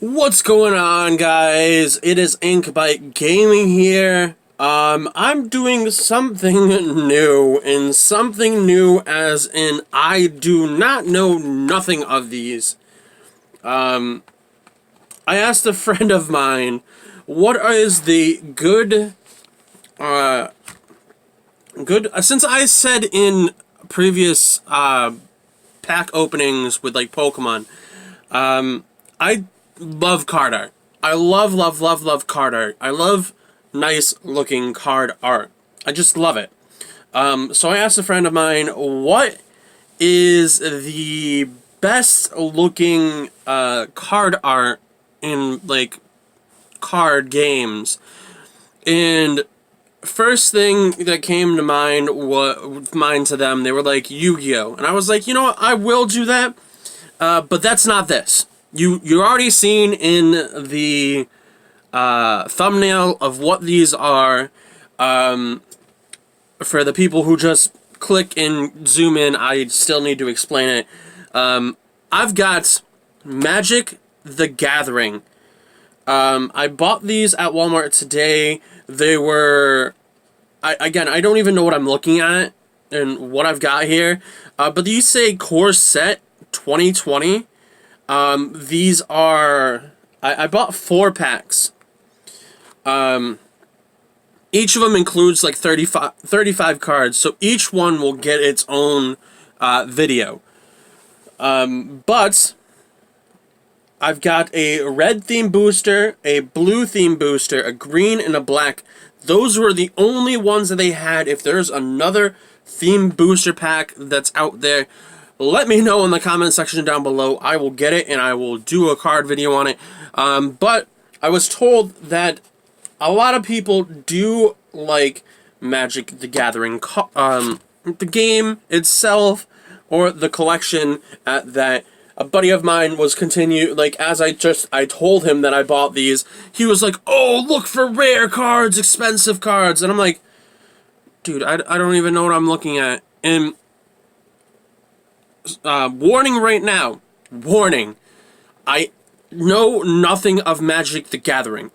What's going on, guys? It is Inkbite Gaming here. I'm doing something new, and something new as in I do not know nothing of these. I asked a friend of mine, what is the since I said in previous, pack openings with, like, Pokemon, I love card art. I love card art. I love nice looking card art. I just love it. So I asked a friend of mine, what is the best looking card art in, like, card games? And first thing that came to mind to them, they were like, Yu-Gi-Oh! And I was like, you know what, I will do that, but that's not this. You're already seen in the thumbnail of what these are. For the people who just click and zoom in, I still need to explain it. I've got Magic the Gathering. I bought these at Walmart today. They were... I don't even know what I'm looking at and what I've got here. But these say Core Set 2020. These are... I bought 4 packs. Each of them includes like 35 cards, so each one will get its own video. But I've got a red theme booster, a blue theme booster, a green, and a black. Those were the only ones that they had. If there's another theme booster pack that's out there, let me know in the comment section down below. I will get it and I will do a card video on it. But I was told that a lot of people do like Magic the Gathering, the game itself, or the collection that a buddy of mine was as I told him that I bought these, he was like, oh, look for rare cards, expensive cards. And I'm like, dude, I don't even know what I'm looking at. And warning right now, warning, I know nothing of Magic the Gathering.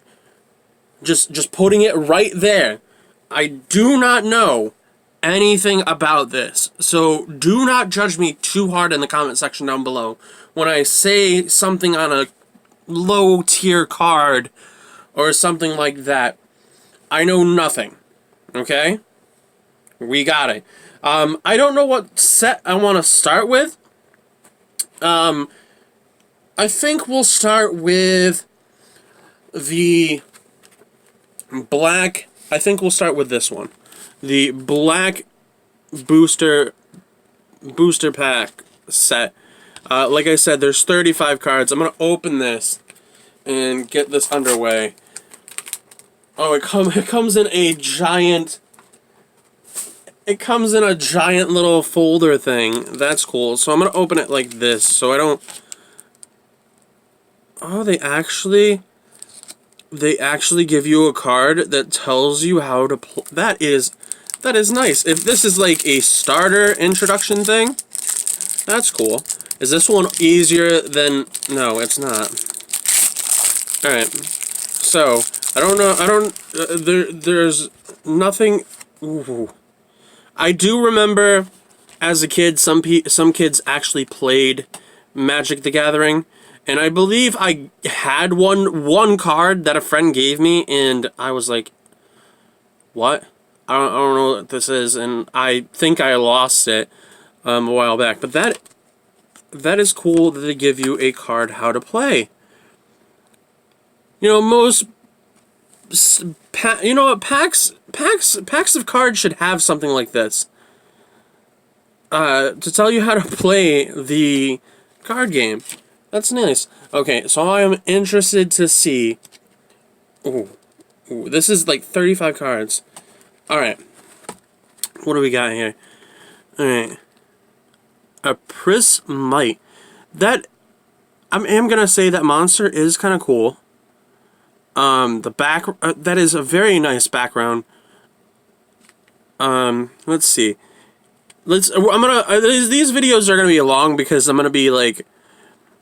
Just putting it right there. I do not know anything about this. So do not judge me too hard in the comment section down below when I say something on a low tier card or something like that. I know nothing. Okay? We got it. I don't know what set I want to start with. I think we'll start with the black. I think we'll start with this one. The black booster pack set. Like I said, there's 35 cards. I'm going to open this and get this underway. Oh, it comes in a giant... It comes in a giant little folder thing. That's cool. So I'm going to open it like this so I don't... Oh, they actually give you a card that tells you how to play. That is nice. If this is like a starter introduction thing, that's cool. Is this one easier than... No, it's not. Alright. So, I don't know, there's nothing... Ooh. I do remember, as a kid, some kids actually played Magic the Gathering. And I believe I had one card that a friend gave me, and I was like, what? I don't know what this is, and I think I lost it a while back. But that is cool that they give you a card how to play. You know, most packs of cards should have something like this to tell you how to play the card game. That's nice. Okay, so I am interested to see... Ooh, this is like 35 cards. Alright. What do we got here? Alright. A prism. That... I am gonna say that monster is kind of cool. The back... that is a very nice background. Let's see. These videos are gonna be long because I'm gonna be, like...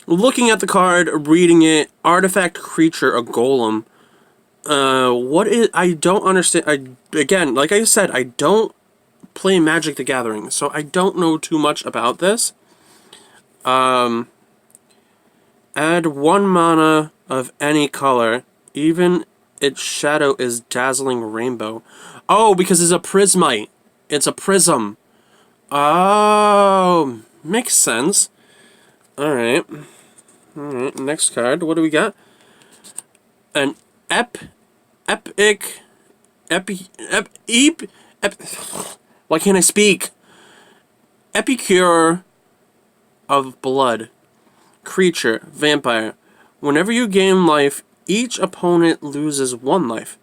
looking at the card, reading it, artifact creature, a golem. What is... I don't understand. Again, like I said, I don't play Magic the Gathering, so I don't know too much about this. Add 1 mana of any color, even its shadow is dazzling rainbow. Oh, because it's a prismite. It's a prism. Oh, makes sense. Alright. Alright, next card. What do we got? An why can't I speak? Epicure of blood. Creature, vampire. Whenever you gain life, each opponent loses 1 life.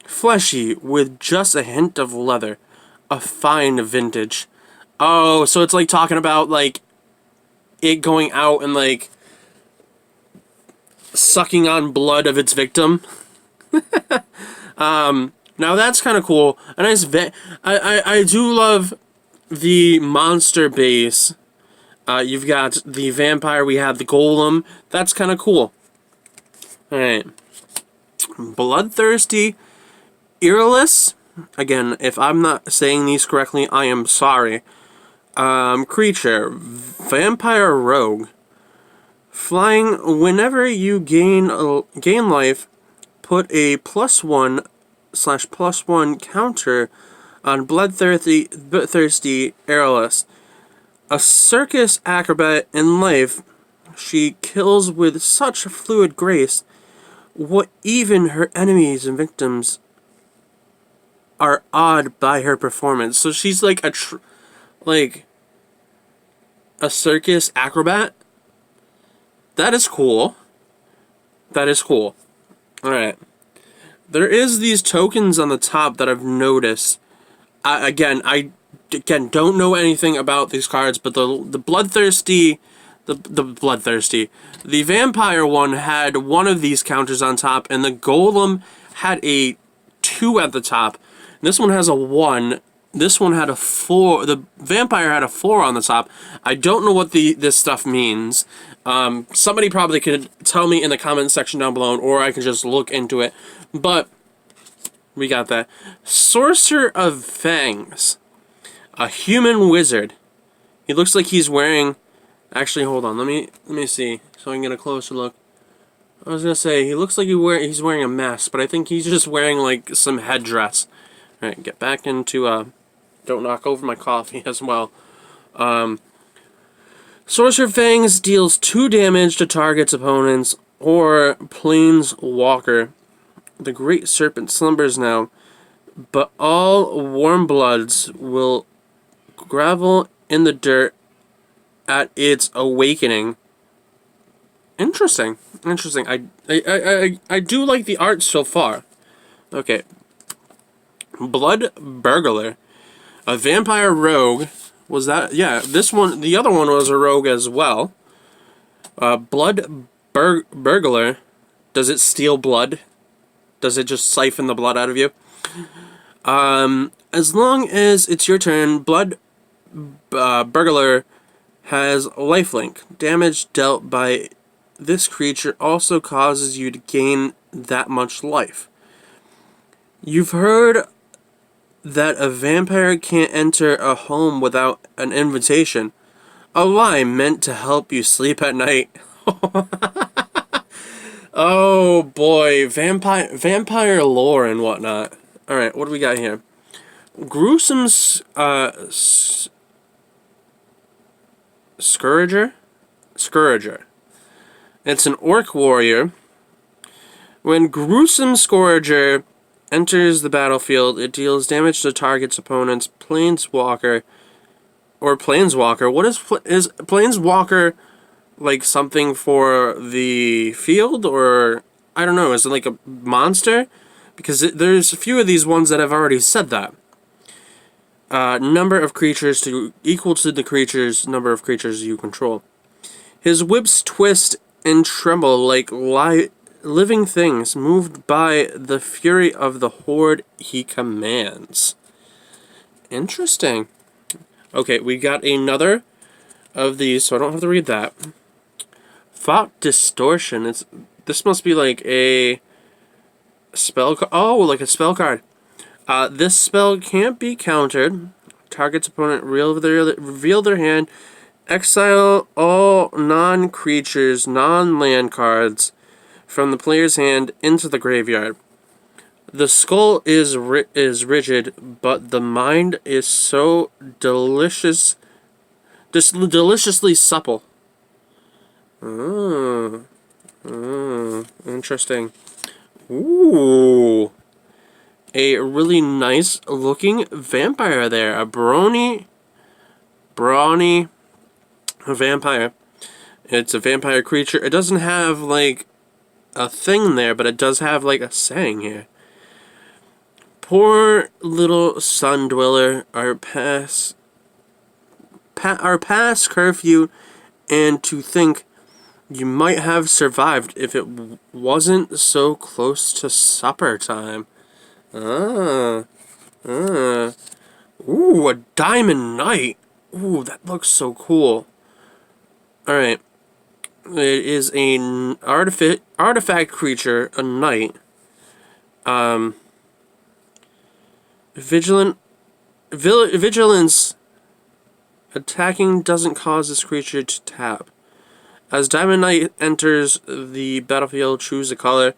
Fleshy, with just a hint of leather. A fine vintage. Oh, so it's like talking about, like, it going out and, like, sucking on blood of its victim. Now that's kind of cool. A nice I do love the monster base. You've got the vampire, we have the golem. That's kind of cool. Alright. Bloodthirsty, earless. Again, if I'm not saying these correctly, I am sorry. Creature, vampire rogue. Flying, whenever you gain life, put a +1/+1 counter on bloodthirsty, airless. A circus acrobat in life, she kills with such fluid grace, what even her enemies and victims are awed by her performance. So she's like a circus acrobat. That is cool. That is cool. Alright. There is these tokens on the top that I've noticed. I don't know anything about these cards, but the bloodthirsty, the vampire one had one of these counters on top, and the golem had a 2 at the top. And this one has a 1. This one had a 4. The vampire had a 4 on the top. I don't know what this stuff means. Somebody probably could tell me in the comment section down below, or I can just look into it. But we got that. Sorcerer of Fangs. A human wizard. He looks like he's wearing... Actually, hold on. Let me see, so I can get a closer look. I was gonna say, he looks like he's wearing a mask, but I think he's just wearing, like, some headdress. Alright, get back into, don't knock over my coffee as well. Sorcerer of Fangs deals 2 damage to target's opponents or planeswalker. The Great Serpent slumbers now, but all warm bloods will gravel in the dirt at its awakening. Interesting. Interesting. I do like the art so far. Okay. Blood Burglar. A vampire rogue. Was that? Yeah, this one, the other one was a rogue as well. Blood Burglar. Does it steal blood? Does it just siphon the blood out of you? As long as it's your turn, Blood Burglar has lifelink. Damage dealt by this creature also causes you to gain that much life. You've heard that a vampire can't enter a home without an invitation. A lie meant to help you sleep at night. Oh boy, vampire lore and whatnot. Alright, what do we got here? Gruesome Scourger? Scourger. It's an orc warrior. When Gruesome Scourger enters the battlefield, it deals damage to target's opponent's planeswalker or planeswalker. What is planeswalker, like something for the field, or I don't know, is it like a monster? Because there's a few of these ones that have already said that. Number of creatures equal to the creature's number of creatures you control. His whips twist and tremble like living things moved by the fury of the horde he commands. Interesting. Okay, we got another of these, so I don't have to read that. Thought distortion. This must be like a spell card. Oh, like a spell card. This spell can't be countered. Target's opponent reveal their hand. Exile all non-creatures, non-land cards from the player's hand into the graveyard. The skull is rigid, but the mind is so deliciously supple. Interesting. Ooh. A really nice looking vampire there. A brownie vampire. It's a vampire creature. It doesn't have like a thing there, but it does have like a saying here. Poor little sun dweller, our past curfew, and to think you might have survived if it wasn't so close to supper time. Ooh, a diamond knight. Ooh, that looks so cool. Alright. It is an artifact creature, a knight. Vigilance. Attacking doesn't cause this creature to tap. As Diamond Knight enters the battlefield, choose a color.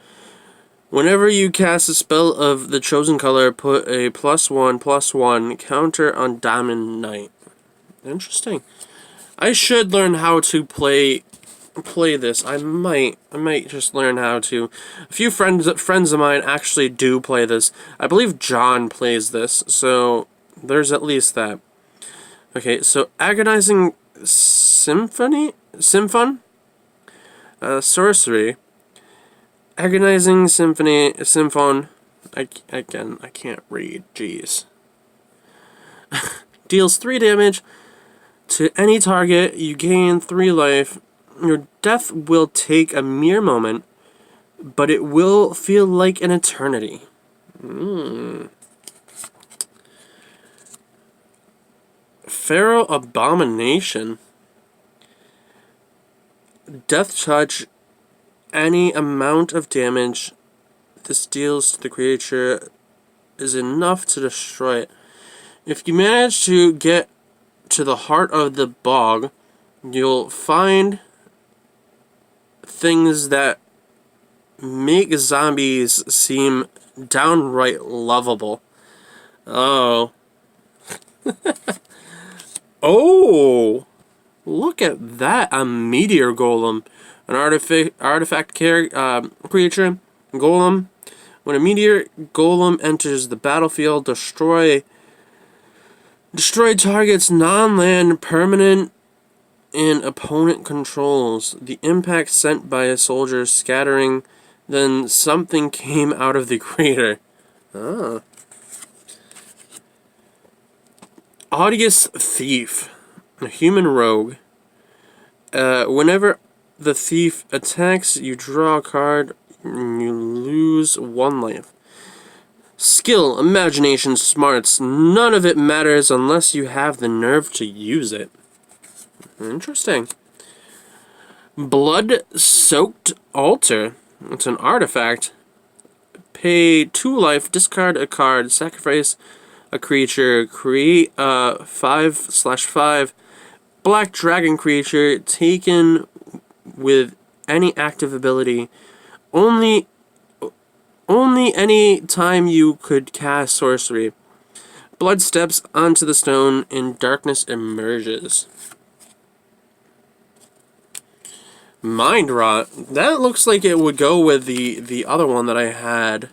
Whenever you cast a spell of the chosen color, put a +1/+1 counter on Diamond Knight. Interesting. I should learn how to play this. I might just learn how to. A few friends of mine actually do play this. I believe John plays this, so there's at least that. Okay, so agonizing symphony. Sorcery. Agonizing symphon. I can't read. Jeez. Deals 3 damage to any target. You gain 3 life. Your death will take a mere moment, but it will feel like an eternity. Pharaoh abomination. Death touch. Any amount of damage this deals to the creature is enough to destroy it. If you manage to get to the heart of the bog, you'll find things that make zombies seem downright lovable. Oh. Oh! Look at that! A Meteor Golem. An artifact creature. Golem. When a Meteor Golem enters the battlefield, destroy targets non-land, permanent, and opponent controls. The impact sent by a soldier scattering, then something came out of the crater. Ah. Odious Thief. A human rogue. Whenever the thief attacks, you draw a card, and you lose 1 life. Skill, imagination, smarts. None of it matters unless you have the nerve to use it. Interesting. Bloodsoaked Altar. It's an artifact. Pay 2 life, discard a card, sacrifice a creature, create a 5/5 black dragon creature taken with any active ability. Only any time you could cast sorcery. Blood steps onto the stone and darkness emerges. Mind Rot. That looks like it would go with the other one that I had.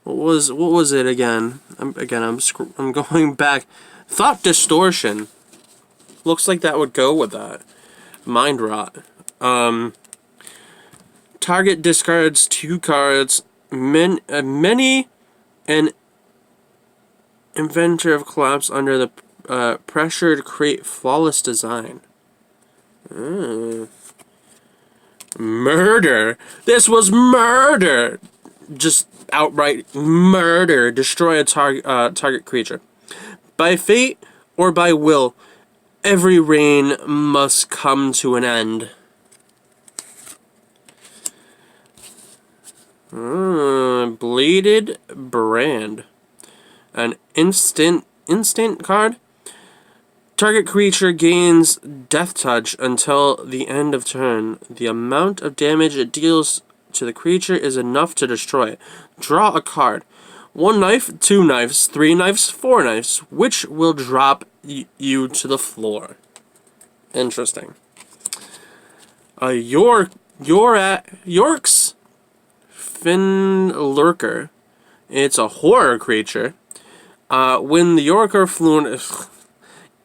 What was it again? I'm going back. Thought Distortion. Looks like that would go with that. Mind Rot. Target discards 2 cards. Many an inventor of collapse under the pressure to create flawless design. Murder. This was murder. Just outright murder. Destroy a target creature. By fate or by will, every reign must come to an end. Bladed Brand. An instant card. Target creature gains Death Touch until the end of turn. The amount of damage it deals to the creature is enough to destroy it. Draw a card. 1 knife, 2 knives, 3 knives, 4 knives, which will drop you to the floor. Interesting. York's Fin Lurker. It's a horror creature. When the Yorker Fluent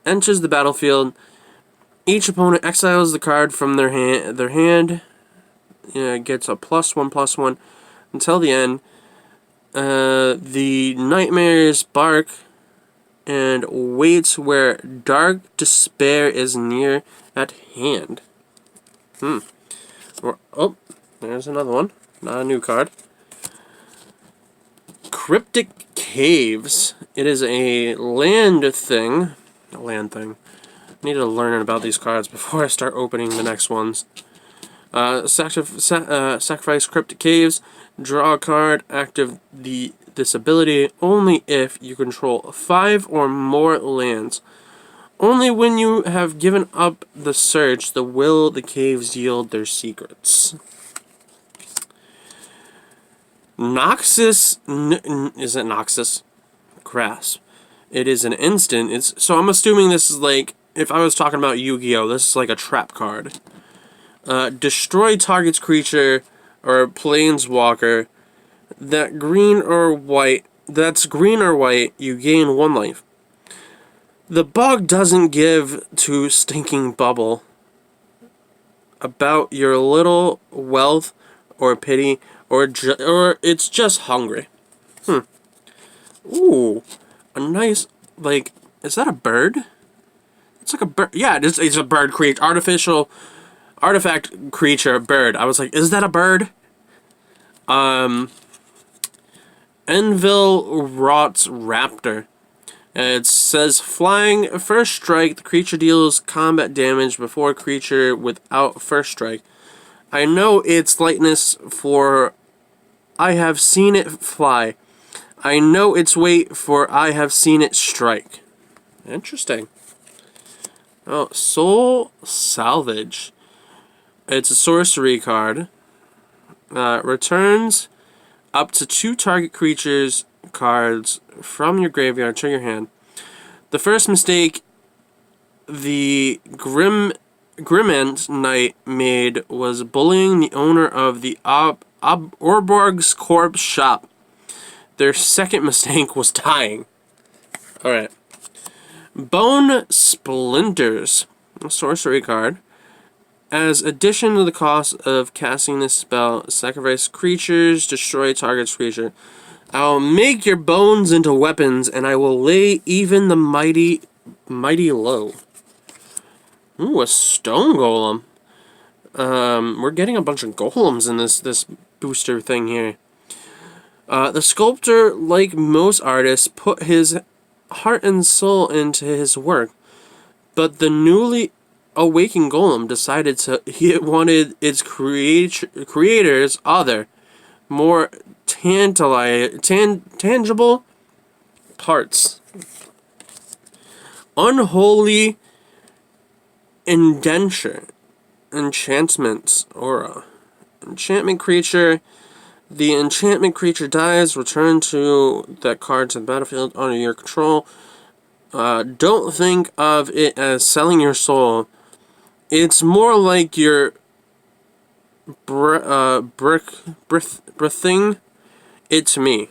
enters the battlefield, each opponent exiles the card from their hand. Gets a +1/+1 until the end. The nightmares bark and waits where dark despair is near at hand. Oh, there's another one. Not a new card. Cryptic Caves. It is a land thing. I need to learn about these cards before I start opening the next ones. Sacrifice Cryptic Caves. Draw a card. Active this ability only if you control 5 or more lands. Only when you have given up the search will the caves yield their secrets. Noxus. Is it Noxus? Grasp. It is an instant. So I'm assuming this is like, if I was talking about Yu-Gi-Oh!, this is like a trap card. Destroy target's creature or planeswalker that's green or white, you gain 1 life. The bug doesn't give to stinking bubble about your little wealth or pity or it's just hungry. Ooh, a nice, like, is that a bird? It's like a bird. Yeah, it's a bird creature, artifact creature, bird. I was like, is that a bird? Envil Rot's Raptor. It says, flying, first strike, the creature deals combat damage before a creature without first strike. I know its lightness, for I have seen it fly. I know its weight, for I have seen it strike. Interesting. Oh, Soul Salvage. It's a sorcery card. Returns up to 2 target creatures cards from your graveyard to your hand. The first mistake the Grimant Knight made was bullying the owner of the Orborg's corpse shop. Their second mistake was dying. Alright. Bone Splinters. A sorcery card. As addition to the cost of casting this spell, sacrifice creatures, destroy target's creature. I'll make your bones into weapons, and I will lay even the mighty low. Ooh, a stone golem. We're getting a bunch of golems in this booster thing here. The sculptor, like most artists, put his heart and soul into his work, but the newly awakened golem decided he wanted its creator's other, more tangible parts. Unholy Indenture. Enchantment Aura. Enchantment creature. The enchantment creature dies. Return to that card to the battlefield under your control. Don't think of it as selling your soul. It's more like you're breathing it to me.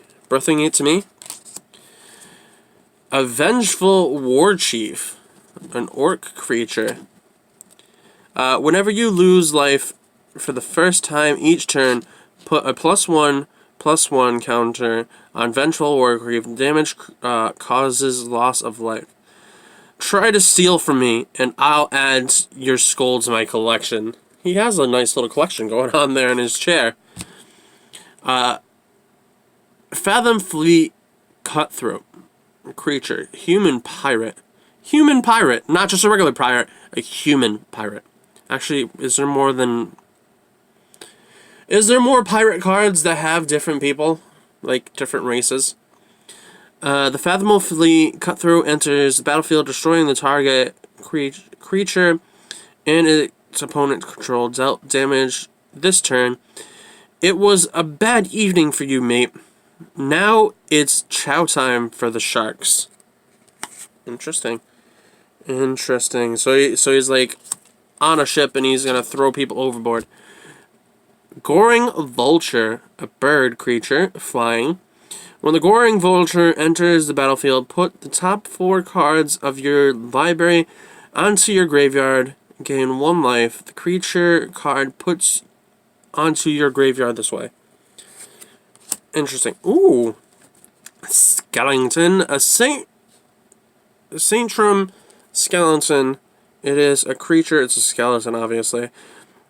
A vengeful warchief. An orc creature. Whenever you lose life for the first time each turn, put a +1/+1 counter on vengeful warchief. Damage causes loss of life. Try to steal from me, and I'll add your skull to my collection. He has a nice little collection going on there in his chair. Fathom Fleet Cutthroat. Creature. Human pirate. Human pirate. Not just a regular pirate. A human pirate. Actually, is there more than... Is there more pirate cards that have different people? Like, different races? The Fathomable Fleet Cutthroat enters the battlefield, destroying the target creature and its opponent control dealt damage this turn. It was a bad evening for you, mate. Now it's chow time for the sharks. Interesting. Interesting. So he's like on a ship and he's gonna throw people overboard. Goring Vulture, a bird creature, flying. When the Goring Vulture enters the battlefield, put the top 4 cards of your library onto your graveyard. Gain 1 life. The creature card puts onto your graveyard this way. Interesting. Ooh. Skeleton. A Saintrum Skeleton. It is a creature. It's a skeleton, obviously.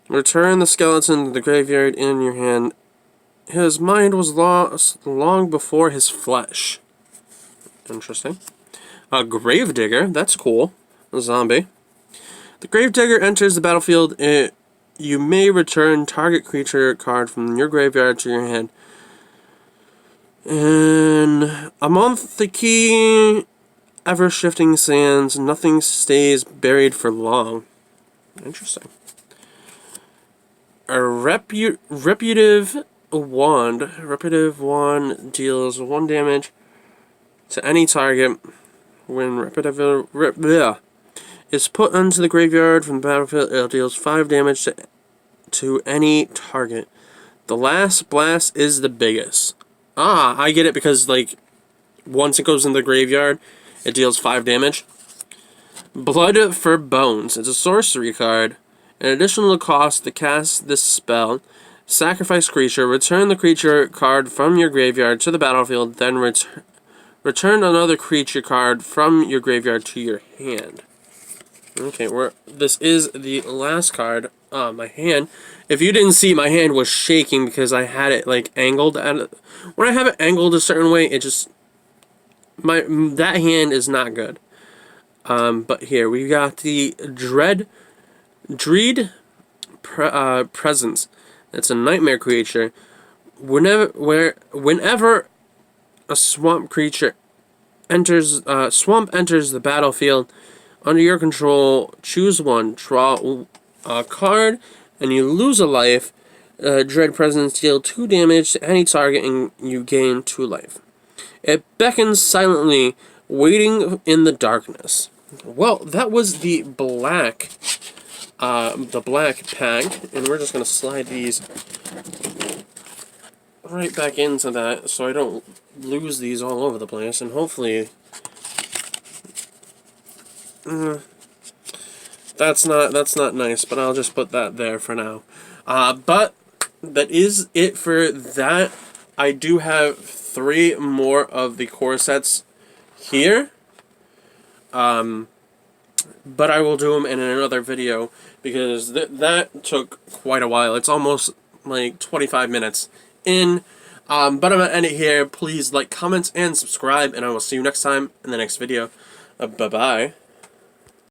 Return the skeleton to the graveyard in your hand. His mind was lost long before his flesh. Interesting. A Gravedigger. That's cool. A zombie. The Gravedigger enters the battlefield. You may return target creature card from your graveyard to your hand. And amongst the key ever-shifting sands, nothing stays buried for long. Interesting. A Reputative Wand deals 1 damage to any target when is put into the graveyard from the battlefield. It deals 5 damage to any target. The last blast is the biggest. Ah, I get it, because like once it goes in the graveyard, it deals 5 damage. Blood for Bones. It's a sorcery card. An additional cost to cast this spell. Sacrifice creature. Return the creature card from your graveyard to the battlefield. Then return another creature card from your graveyard to your hand. Okay, this is the last card. My hand. If you didn't see, my hand was shaking because I had it like angled. When I have it angled a certain way, it just that hand is not good. But here we got the Dread Presence. It's a nightmare creature. Whenever a swamp creature enters the battlefield under your control, choose 1, draw a card, and you lose a life. Dread Presence deal 2 damage to any target, and you gain 2 life. It beckons silently, waiting in the darkness. Well, that was the black pack, and we're just gonna slide these right back into that so I don't lose these all over the place, and hopefully that's not nice, but I'll just put that there for now. But that is it for that. I do have 3 more of the core sets here. But I will do them in another video because that took quite a while. It's almost like 25 minutes in. But I'm going to end it here. Please like, comment, and subscribe, and I will see you next time in the next video. Bye-bye.